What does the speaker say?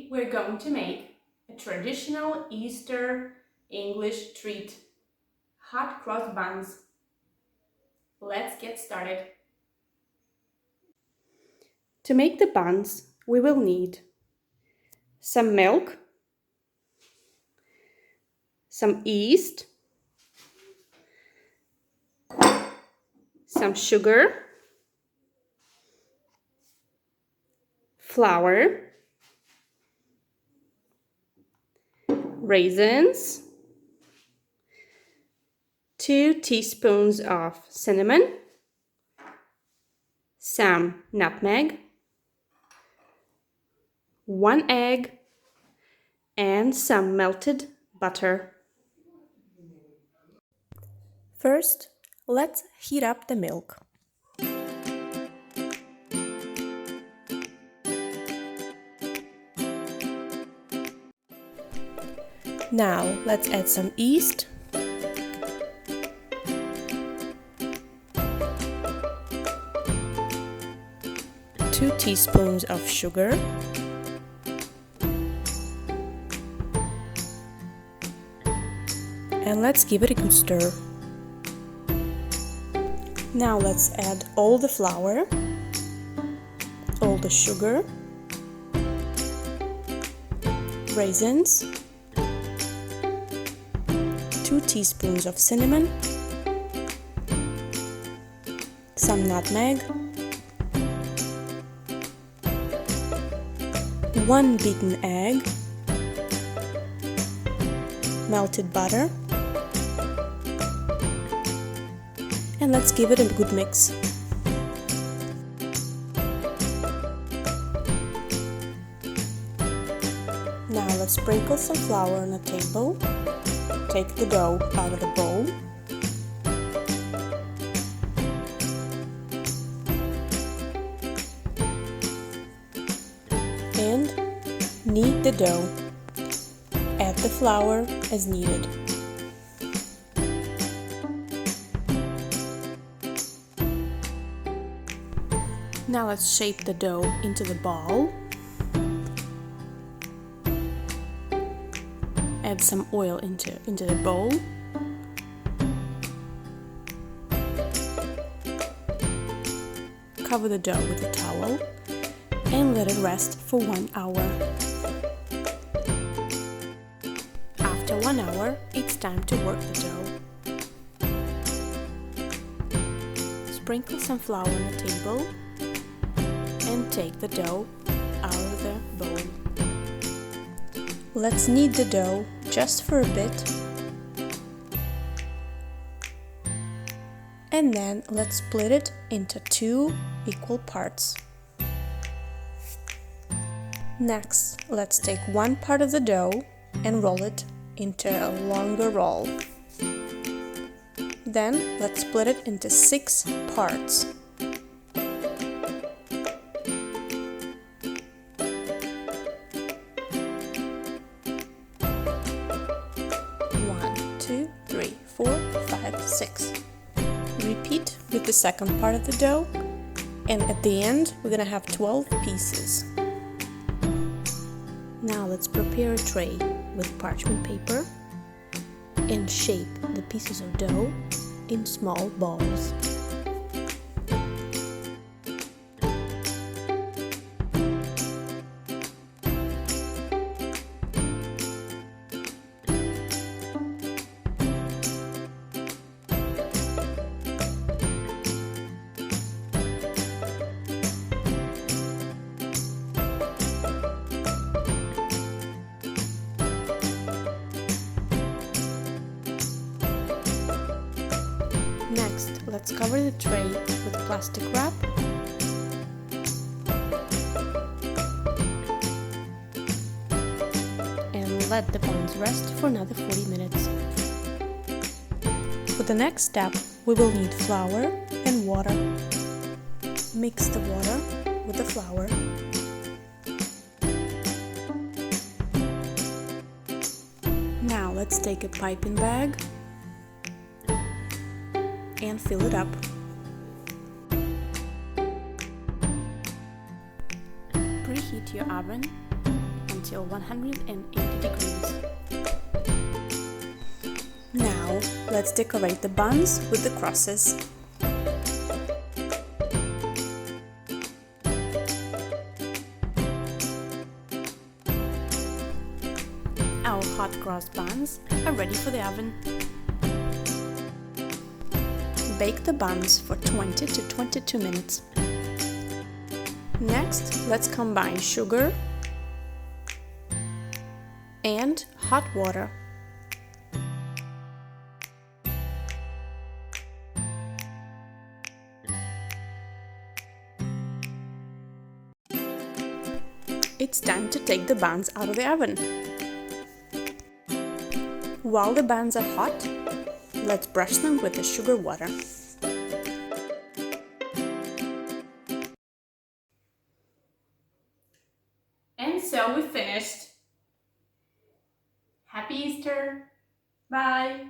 Today we're going to make a traditional Easter English treat, hot cross buns. Let's get started. To make the buns, we will need some milk, some yeast, some sugar, flour, raisins, 2 teaspoons of cinnamon, some nutmeg, 1 egg, and some melted butter. First, let's heat up the milk. Now let's add some yeast, two teaspoons of sugar, and let's give it a good stir. Now let's add all the flour, all the sugar, raisins, 2 teaspoons of cinnamon, some nutmeg, 1 beaten egg, melted butter, and let's give it a good mix. Now let's sprinkle some flour on a table. Take the dough out of the bowl. And knead the dough. Add the flour as needed. Now let's shape the dough into the ball. Add some oil into the bowl. Cover the dough with a towel and let it rest for 1 hour. After 1 hour, it's time to work the dough. Sprinkle some flour on the table and take the dough out of the bowl. Let's knead the dough just for a bit. And then let's split it into 2 equal parts. Next, let's take 1 part of the dough and roll it into a longer roll. Then let's split it into 6 parts. Two, 3, 4, 5, 6. Repeat with the second part of the dough, and at the end we're gonna have 12 pieces. Now let's prepare a tray with parchment paper and shape the pieces of dough in small balls. Next, let's cover the tray with plastic wrap and let the buns rest for another 40 minutes. For the next step, we will need flour and water. Mix the water with the flour. Now let's take a piping bag and fill it up. Preheat your oven and until 180 degrees. Now, let's decorate the buns with the crosses. Our hot cross buns are ready for the oven. Bake the buns for 20 to 22 minutes. Next, let's combine sugar and hot water. It's time to take the buns out of the oven. While the buns are hot, let's brush them with the sugar water. And so we finished. Happy Easter! Bye!